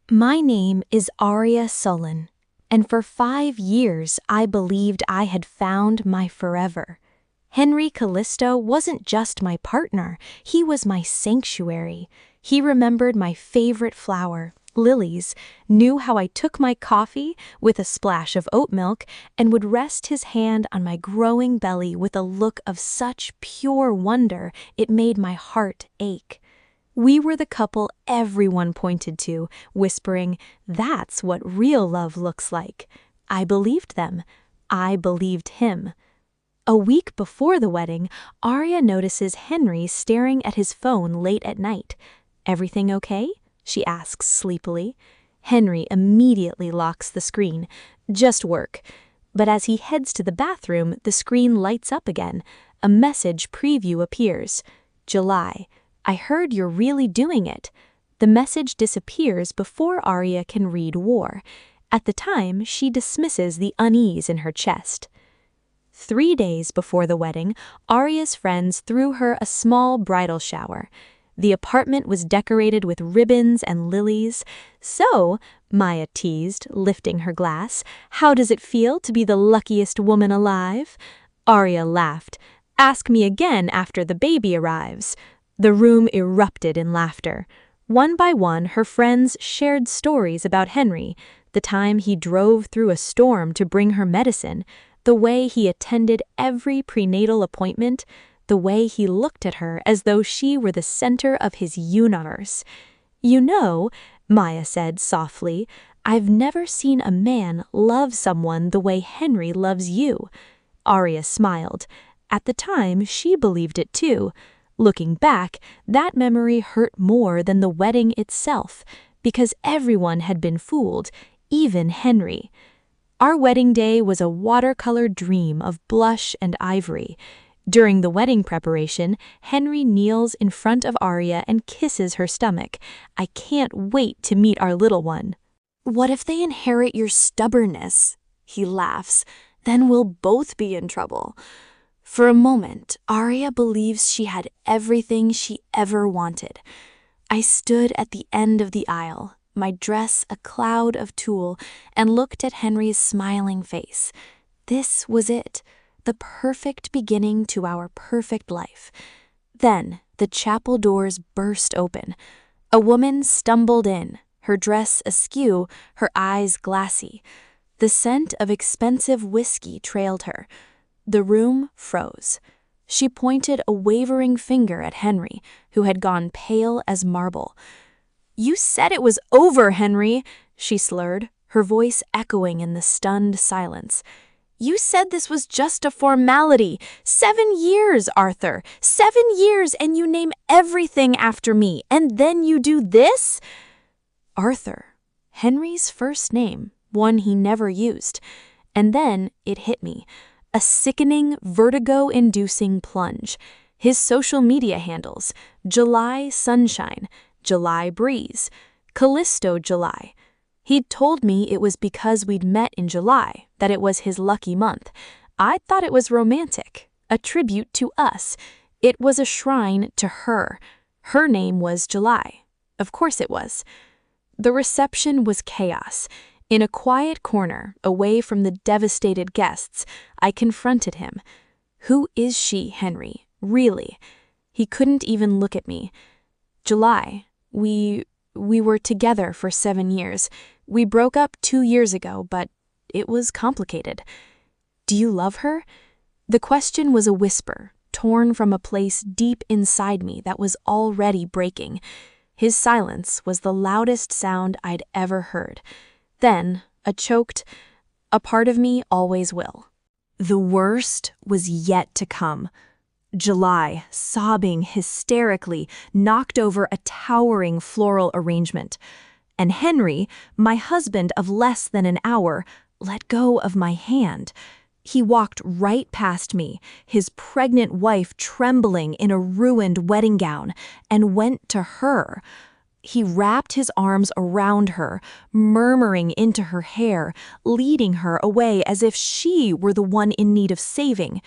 My name is Arya Sullen, and for 5 years I believed I had found my forever. Henry Callisto wasn't just my partner, he was my sanctuary. He remembered my favorite flower, lilies, knew how I took my coffee with a splash of oat milk, and would rest his hand on my growing belly with a look of such pure wonder it made my heart ache. We were the couple everyone pointed to, whispering, "That's what real love looks like." I believed them. I believed him. A week before the wedding, Arya notices Henry staring at his phone late at night. "Everything okay?" she asks sleepily. Henry immediately locks the screen. "Just work." But as he heads to the bathroom, the screen lights up again. A message preview appears. "July. I heard you're really doing it." The message disappears before Arya can read war. At the time, she dismisses the unease in her chest. 3 days before the wedding, Arya's friends threw her a small bridal shower. The apartment was decorated with ribbons and lilies. "So," Maya teased, lifting her glass, "how does it feel to be the luckiest woman alive?" Arya laughed. "Ask me again after the baby arrives." The room erupted in laughter. One by one, her friends shared stories about Henry, the time he drove through a storm to bring her medicine, the way he attended every prenatal appointment, the way he looked at her as though she were the center of his universe. "You know," Maya said softly, "I've never seen a man love someone the way Henry loves you." Arya smiled. At the time, she believed it too. Looking back, that memory hurt more than the wedding itself, because everyone had been fooled, even Henry. Our wedding day was a watercolor dream of blush and ivory. During the wedding preparation, Henry kneels in front of Arya and kisses her stomach. "I can't wait to meet our little one." "What if they inherit your stubbornness?" He laughs. "Then we'll both be in trouble." For a moment, Arya believes she had everything she ever wanted. I stood at the end of the aisle, my dress a cloud of tulle, and looked at Henry's smiling face. This was it, the perfect beginning to our perfect life. Then the chapel doors burst open. A woman stumbled in, her dress askew, her eyes glassy. The scent of expensive whiskey trailed her. The room froze. She pointed a wavering finger at Henry, who had gone pale as marble. "You said it was over, Henry," she slurred, her voice echoing in the stunned silence. "You said this was just a formality. 7 years, Arthur. 7 years, and you name everything after me, and then you do this?" Arthur. Henry's first name, one he never used. And then it hit me. A sickening, vertigo-inducing plunge. His social media handles: July Sunshine, July Breeze, Callisto July. He'd told me it was because we'd met in July, that it was his lucky month. I thought it was romantic, a tribute to us. It was a shrine to her. Her name was July. Of course it was. The reception was chaos. In a quiet corner, away from the devastated guests, I confronted him. "Who is she, Henry? Really?" He couldn't even look at me. "July. We were together for 7 years. We broke up 2 years ago, but it was complicated." "Do you love her?" The question was a whisper, torn from a place deep inside me that was already breaking. His silence was the loudest sound I'd ever heard. Then, a choked, "A part of me always will." The worst was yet to come. July, sobbing hysterically, knocked over a towering floral arrangement. And Henry, my husband of less than an hour, let go of my hand. He walked right past me, his pregnant wife trembling in a ruined wedding gown, and went to her. He wrapped his arms around her, murmuring into her hair, leading her away as if she were the one in need of saving.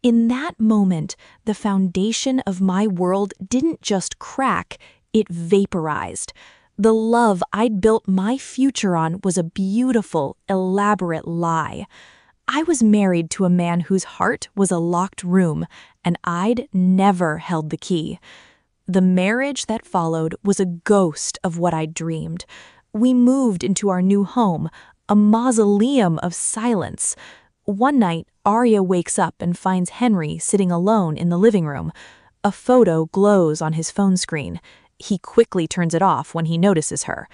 In that moment, the foundation of my world didn't just crack, it vaporized. The love I'd built my future on was a beautiful, elaborate lie. I was married to a man whose heart was a locked room, and I'd never held the key. The marriage that followed was a ghost of what I'd dreamed. We moved into our new home, a mausoleum of silence. One night, Arya wakes up and finds Henry sitting alone in the living room. A photo glows on his phone screen. He quickly turns it off when he notices her.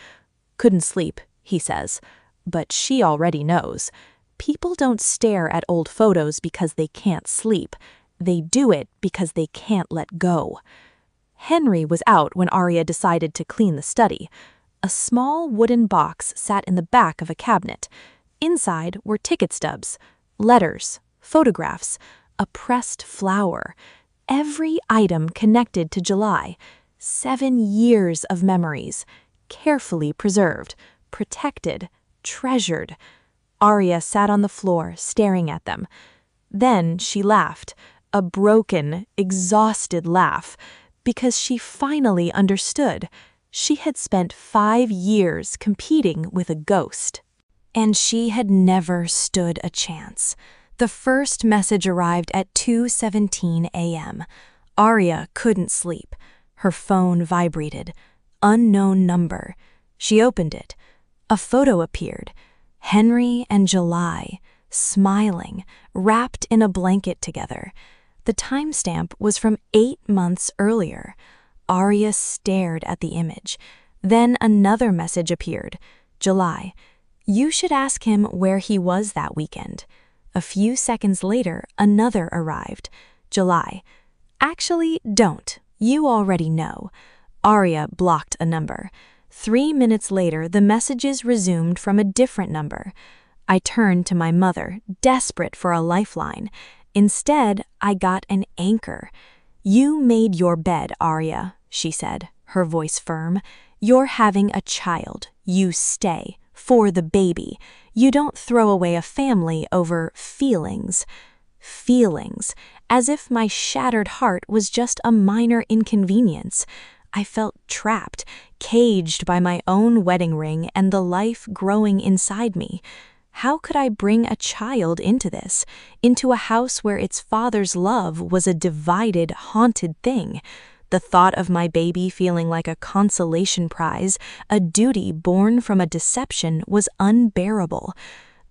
"Couldn't sleep," he says. But she already knows. People don't stare at old photos because they can't sleep. They do it because they can't let go. Henry was out when Arya decided to clean the study. A small wooden box sat in the back of a cabinet. Inside were ticket stubs, letters, photographs, a pressed flower. Every item connected to July. 7 years of memories, carefully preserved, protected, treasured. Arya sat on the floor, staring at them. Then she laughed, a broken, exhausted laugh, because she finally understood. She had spent 5 years competing with a ghost. And she had never stood a chance. The first message arrived at 2:17 a.m. Arya couldn't sleep. Her phone vibrated. Unknown number. She opened it. A photo appeared. Henry and July, smiling, wrapped in a blanket together. The timestamp was from 8 months earlier. Arya stared at the image. Then another message appeared. July, "You should ask him where he was that weekend." A few seconds later, another arrived. July, "Actually, don't. You already know." Arya blocked a number. 3 minutes later, the messages resumed from a different number. I turned to my mother, desperate for a lifeline. Instead, I got an anchor. "You made your bed, Arya," she said, her voice firm. "You're having a child. You stay. For the baby. You don't throw away a family over feelings." Feelings. As if my shattered heart was just a minor inconvenience. I felt trapped, caged by my own wedding ring and the life growing inside me. How could I bring a child into this, into a house where its father's love was a divided, haunted thing? The thought of my baby feeling like a consolation prize, a duty born from a deception, was unbearable.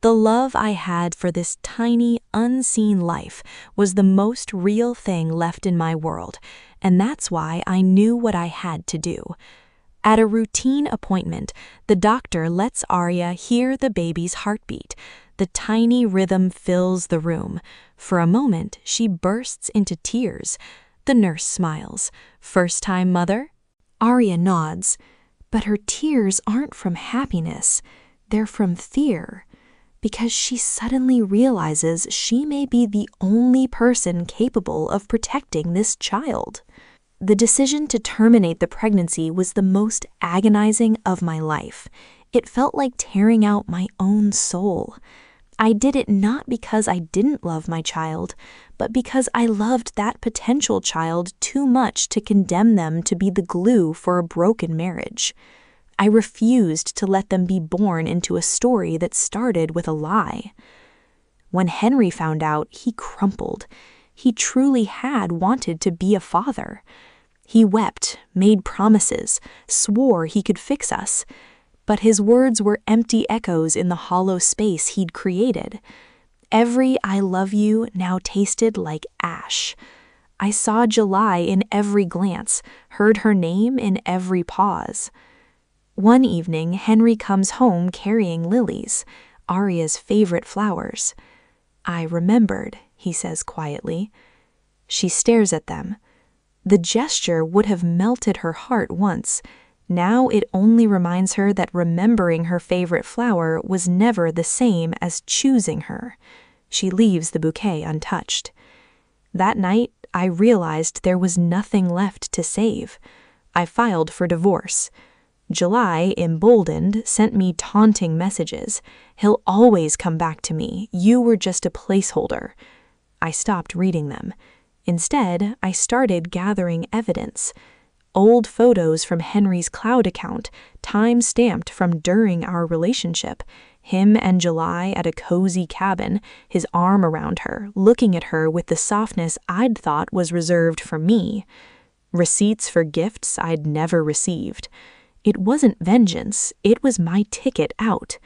The love I had for this tiny, unseen life was the most real thing left in my world, and that's why I knew what I had to do. At a routine appointment, the doctor lets Arya hear the baby's heartbeat. The tiny rhythm fills the room. For a moment, she bursts into tears. The nurse smiles. "First time mother?" Arya nods, but her tears aren't from happiness. They're from fear. Because she suddenly realizes she may be the only person capable of protecting this child. The decision to terminate the pregnancy was the most agonizing of my life. It felt like tearing out my own soul. I did it not because I didn't love my child, but because I loved that potential child too much to condemn them to be the glue for a broken marriage. I refused to let them be born into a story that started with a lie. When Henry found out, he crumpled. He truly had wanted to be a father. He wept, made promises, swore he could fix us. But his words were empty echoes in the hollow space he'd created. Every "I love you" now tasted like ash. I saw July in every glance, heard her name in every pause. One evening, Henry comes home carrying lilies, Arya's favorite flowers. "I remembered," he says quietly. She stares at them. The gesture would have melted her heart once. Now it only reminds her that remembering her favorite flower was never the same as choosing her. She leaves the bouquet untouched. That night, I realized there was nothing left to save. I filed for divorce. July, emboldened, sent me taunting messages. "He'll always come back to me. You were just a placeholder." I stopped reading them. Instead, I started gathering evidence. Old photos from Henry's cloud account, time-stamped from during our relationship. Him and July at a cozy cabin, his arm around her, looking at her with the softness I'd thought was reserved for me. Receipts for gifts I'd never received. It wasn't vengeance, it was my ticket out.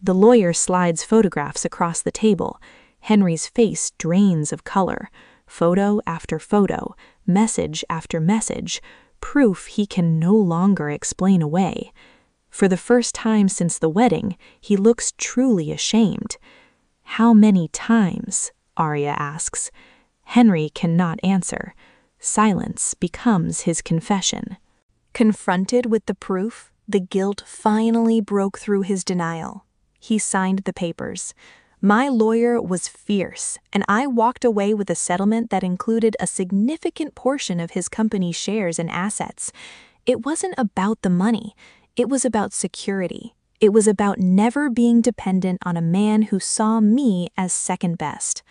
The lawyer slides photographs across the table. Henry's face drains of color. Photo after photo, message after message, proof he can no longer explain away. For the first time since the wedding, he looks truly ashamed. "How many times?" Arya asks. Henry cannot answer. Silence becomes his confession. Confronted with the proof, the guilt finally broke through his denial. He signed the papers. My lawyer was fierce, and I walked away with a settlement that included a significant portion of his company's shares and assets. It wasn't about the money. It was about security. It was about never being dependent on a man who saw me as second best.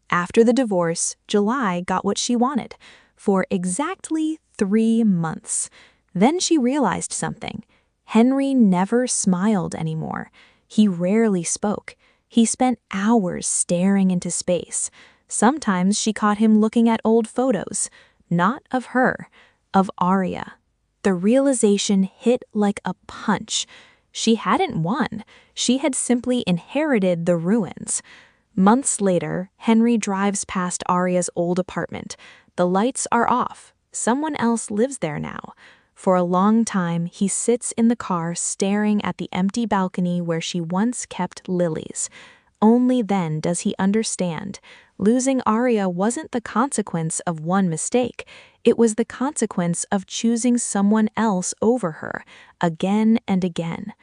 After the divorce, July got what she wanted, for exactly 3 months. Then she realized something. Henry never smiled anymore. He rarely spoke. He spent hours staring into space. Sometimes she caught him looking at old photos, not of her, of Arya. The realization hit like a punch. She hadn't won. She had simply inherited the ruins. Months later, Henry drives past Arya's old apartment. The lights are off. Someone else lives there now. For a long time, he sits in the car staring at the empty balcony where she once kept lilies. Only then does he understand. Losing Arya wasn't the consequence of one mistake. It was the consequence of choosing someone else over her, again and again.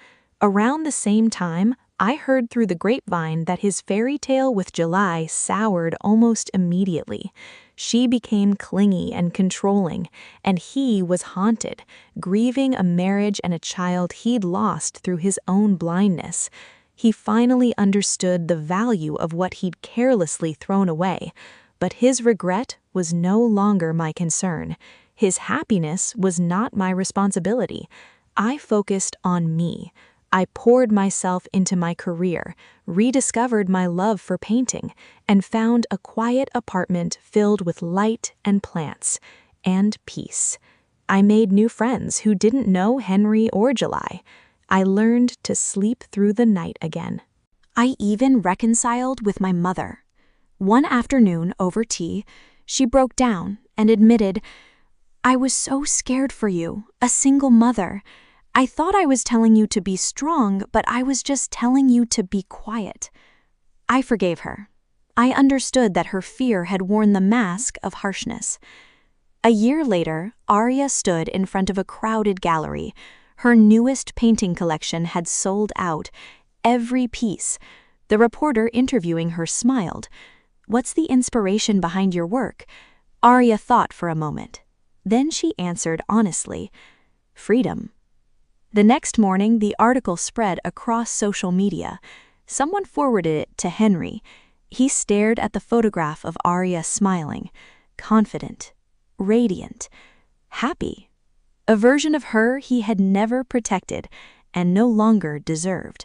Around the same time, I heard through the grapevine that his fairy tale with July soured almost immediately. She became clingy and controlling, and he was haunted, grieving a marriage and a child he'd lost through his own blindness. He finally understood the value of what he'd carelessly thrown away, but his regret was no longer my concern. His happiness was not my responsibility. I focused on me. I poured myself into my career, rediscovered my love for painting, and found a quiet apartment filled with light and plants, and peace. I made new friends who didn't know Henry or July. I learned to sleep through the night again. I even reconciled with my mother. One afternoon, over tea, she broke down and admitted, "I was so scared for you, a single mother. I thought I was telling you to be strong, but I was just telling you to be quiet." I forgave her. I understood that her fear had worn the mask of harshness. A year later, Arya stood in front of a crowded gallery. Her newest painting collection had sold out, every piece. The reporter interviewing her smiled. "What's the inspiration behind your work?" Arya thought for a moment. Then she answered honestly, "Freedom." The next morning, the article spread across social media. Someone forwarded it to Henry. He stared at the photograph of Arya smiling, confident, radiant, happy. A version of her he had never protected and no longer deserved.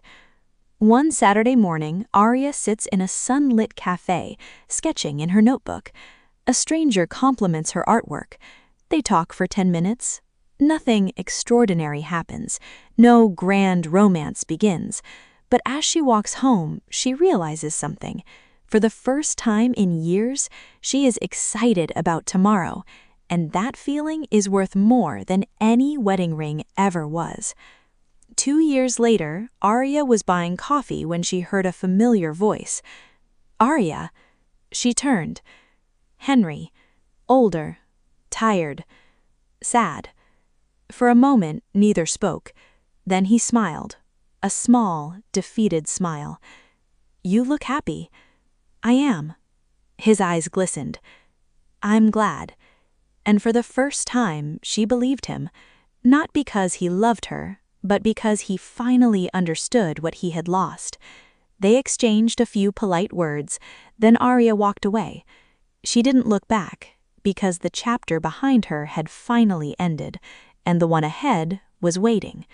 One Saturday morning, Arya sits in a sunlit cafe, sketching in her notebook. A stranger compliments her artwork. They talk for 10 minutes. Nothing extraordinary happens. No grand romance begins. But as she walks home, she realizes something. For the first time in years, she is excited about tomorrow, and that feeling is worth more than any wedding ring ever was. 2 years later, Arya was buying coffee when she heard a familiar voice. "Arya." She turned. Henry, older, tired, sad. For a moment, neither spoke. Then he smiled, a small, defeated smile. "You look happy." "I am." His eyes glistened. "I'm glad." And for the first time, she believed him, not because he loved her, but because he finally understood what he had lost. They exchanged a few polite words, then Arya walked away. She didn't look back, because the chapter behind her had finally ended, and the one ahead was waiting.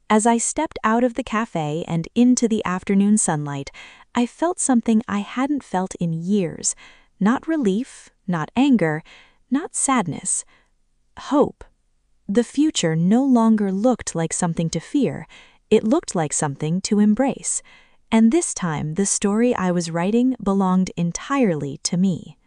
As I stepped out of the cafe and into the afternoon sunlight, I felt something I hadn't felt in years. Not relief, not anger, not sadness. Hope. The future no longer looked like something to fear. It looked like something to embrace. And this time, the story I was writing belonged entirely to me.